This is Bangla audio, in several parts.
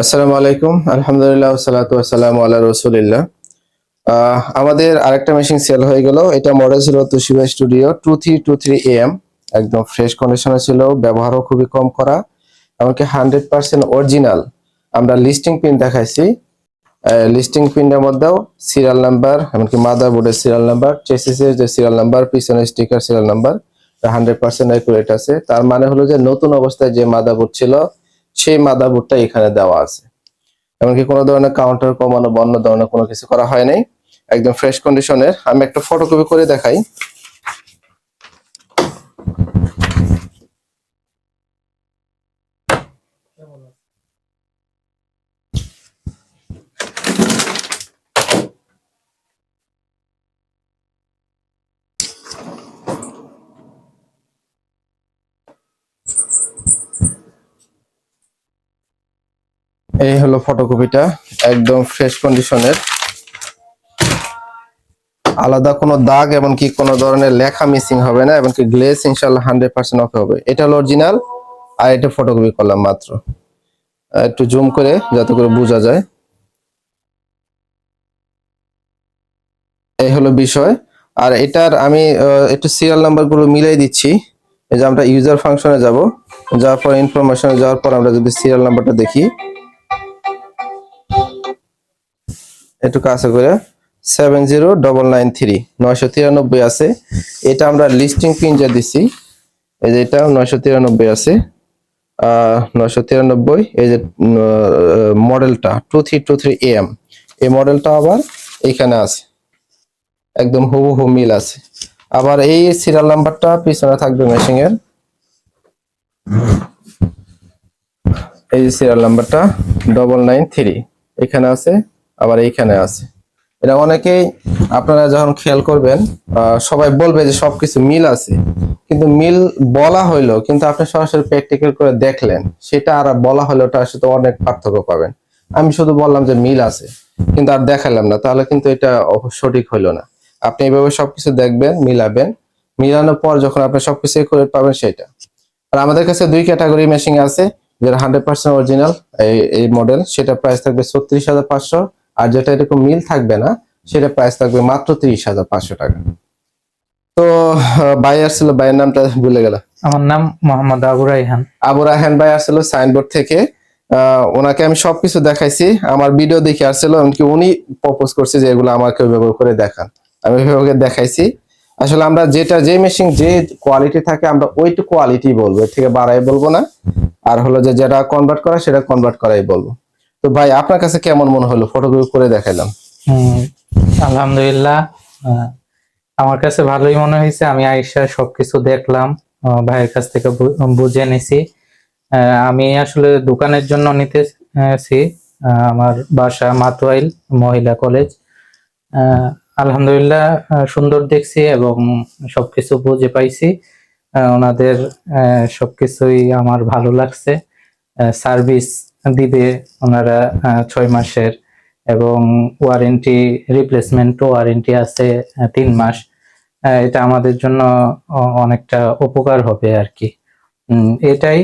আসসালামু আলাইকুম, আলহামদুলিল্লাহ, ওয়াসসালাতু ওয়াসসালামু আলা রাসূলিল্লাহ। আমাদের আরেকটা মেশিন সেল হয়ে গেল। এটা মডেল ছিল তোশিবা স্টুডিও 2323 AM। একদম ফ্রেশ কন্ডিশনে ছিল, ব্যবহারও খুবই কম করা, এমনকি 100% অরিজিনাল। আমরা লিস্টিং পিন দেখাইছি, লিস্টিং পিনের মধ্যেও সিরিয়াল নাম্বার, এমনকি মাদারবোর্ডের সিরিয়াল নাম্বার, চেসিসের যে সিরিয়াল নাম্বার, পিছনের স্টিকার সিরিয়াল নাম্বার 100% অ্যাকুরেট আছে। তার মানে হলো যে নতুন অবস্থায় যে মাদারবোর্ড ছিল সেই মাদারবোর্ডটা এখানে দেওয়া আছে। এমনকি কোনো ধরনের কাউন্টার কমানো বা অন্য ধরনের কোনো কিছু করা হয় নাই, একদম ফ্রেশ কন্ডিশনের। আমি একটা ফটোকপি করে দেখাই। এই হলো ফটোকপিটা, একদম ফ্রেশ কন্ডিশনের, আলাদা কোনো দাগ এমনকি কোনো ধরনের লেখা মিসিং হবে না, এমনকি গ্লেজ ইনশাআল্লাহ 100% ওকে হবে। এটা হলো অরিজিনাল, আর এটা ফটোকপি করলাম মাত্র। একটু জুম করে যাতে করে বোঝা যায়। এই হলো বিষয়। আর এটার আমি একটু সিরিয়াল নাম্বার গুলো মিলাই দিচ্ছি। এই যে আমরা ইউজার ফাংশনে যাব, যাওয়ার পর ইনফরমেশনে যাওয়ার পর আমরা যদি সিরিয়াল নাম্বারটা দেখি, একটু কাছে করে 70993 993 আছে। এটা আমরা লিস্টিং পিন যা দিছি, এই যে এটা 993 আছে, 993। এই যে মডেলটা 2323 AM, এই মডেলটা আবার এখানে আছে, একদম হুবহু মিল আছে। আবার এই সিরিয়াল নাম্বারটা পিছনে থাকবে মেশিং এর, এই যে সিরিয়াল নাম্বারটা 993 এখানে আছে, আবার এইখানে আছে। এটা অনেকেই আপনারা যখন খেয়াল করবেন সবাই বলবে যে সবকিছু মিল আছে, কিন্তু মিল বলা হইলো, কিন্তু আপনি সরাসরি প্র্যাকটিক্যাল করে দেখলেন সেটা আর বলা হলো ওটার সাথে অনেক পার্থক্য পাবেন। আমি শুধু বললাম যে মিল আছে কিন্তু আর দেখালাম না, তাহলে কিন্তু এটা সঠিক হইলো না। আপনি এইভাবে সবকিছু দেখবেন, মিলাবেন, মিলানোর পর যখন আপনি সবকিছু করে পাবেন সেটা। আর আমাদের কাছে দুই ক্যাটাগরি মেশিন আছে, যেটা 100% অরিজিনাল এই মডেল, সেটা প্রাইস থাকবে 36,500। আর যেটা এরকম মিল থাকবে না সেটা প্রাইস থাকবে মাত্র 30,500 টাকা। তো ভাই আসছিল, ভাইয়ের নামটা ভুলে গেল। আমার নাম মোহাম্মদ আবু রায়হান। আবু রায়হান ভাই আসছিল সাইনবোর্ড থেকে। ওনাকে আমি সবকিছু দেখাইছি, আমার ভিডিও দেখে আসছিল, এমনকি উনি প্রপোজ করছে যে এগুলো আমাকে ব্যবহার করে দেখান। আমি ওকে দেখাইছি। আসলে আমরা যেটা যে মেশিন যে কোয়ালিটি থাকে আমরা ওইটু কোয়ালিটি বলবো, এর থেকে বাড়াই বলবো না। আর হলো যে যেটা কনভার্ট করা সেটা কনভার্ট করাই বলবো। তো ভাই আপনার কাছে কেমন মনে হলো? ফটোকপি করে দেখাইলাম। আলহামদুলিল্লাহ, আমার কাছে ভালোই মনে হয়েছে। আমি আয়েশা সবকিছু দেখলাম, ভাইয়ের কাছ থেকে বুঝে নিছি। আমি আসলে দোকানের জন্য নিতেছি। আমার বাসা মাতুয়াইল মহিলা কলেজ। আলহামদুলিল্লাহ, সুন্দর দেখছি এবং সবকিছু বুঝে পাইছি। ওনাদের সবকিছুই আমার ভালো লাগছে। সার্ভিস দিবে ওনারা 6 মাসের, এবং ওয়ারেন্টি, রিপ্লেসমেন্ট ওয়ারেন্টি আছে 3 মাস। এটা আমাদের জন্য অনেকটা উপকার হবে আর কি। এটাই,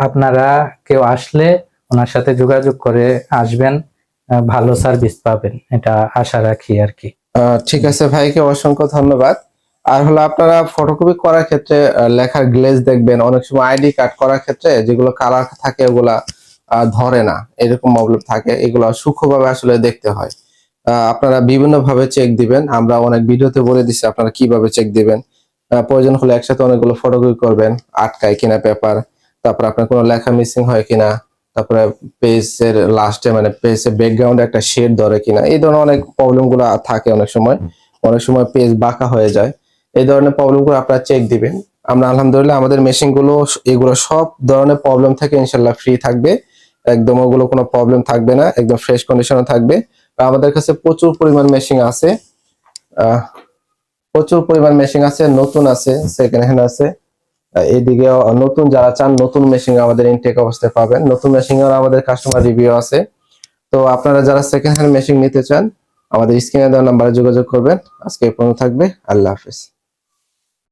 আপনারা কেউ আসলে ওনার সাথে যোগাযোগ করে আসবেন, ভালো সার্ভিস পাবেন, এটা আশা রাখি আর কি। ঠিক আছে, ভাইকে অসংখ্য ধন্যবাদ। আর হলো আপনারা ফটোকপি করার ক্ষেত্রে লেখার গ্লেজ দেখবেন, অনেক সময় আইডি কার্ড করার ক্ষেত্রে যেগুলো কালার থাকে ওগুলা ধরে না, এরকম প্রবলেম থাকে, এগুলো সূক্ষ্মভাবে আসলে দেখতে হয়। আপনারা বিভিন্ন ভাবে চেক দিবেন, আমরা অনেক ভিডিওতে বলে দিচ্ছি আপনারা কিভাবে চেক দিবেন। প্রয়োজন হলে একসাথে অনেকগুলো ফটোকপি করবেন, আটকায় কিনা পেপার, তারপর আপনার কোনো লেখা মিসিং হয় কিনা, তারপরে পেজের লাস্টে মানে পেজের ব্যাকগ্রাউন্ডে একটা শেড ধরে কিনা, এই ধরনের অনেক প্রবলেম গুলো থাকে। অনেক সময় পেজ বাঁকা হয়ে যায়। এই ধরনের প্রবলেম গুলো আপনারা চেক দিবেন। আমরা আলহামদুলিল্লাহ আমাদের মেশিন গুলো এগুলো সব ধরনের প্রবলেম থেকে ইনশাল্লাহ ফ্রি থাকবে, একদম ওগুলো কোনো প্রবলেম থাকবে না, একদম ফ্রেশ কন্ডিশনে থাকবে। আর আমাদের কাছে প্রচুর পরিমাণ মেশিন আছে, প্রচুর পরিমাণ মেশিন আছে, নতুন আছে, সেকেন্ড হ্যান্ড আছে। এইদিকে নতুন যারা চান নতুন মেশিন আমাদের ইনটেক অবস্থায় পাবেন, নতুন মেশিন এর আমাদের কাস্টমার রিভিউ আছে। তো আপনারা যারা সেকেন্ড হ্যান্ড মেশিন নিতে চান আমাদের স্ক্রিনে দেওয়া নাম্বারে যোগাযোগ করবেন। আজকে এই পর্যন্ত থাকবে, আল্লাহ হাফেজ।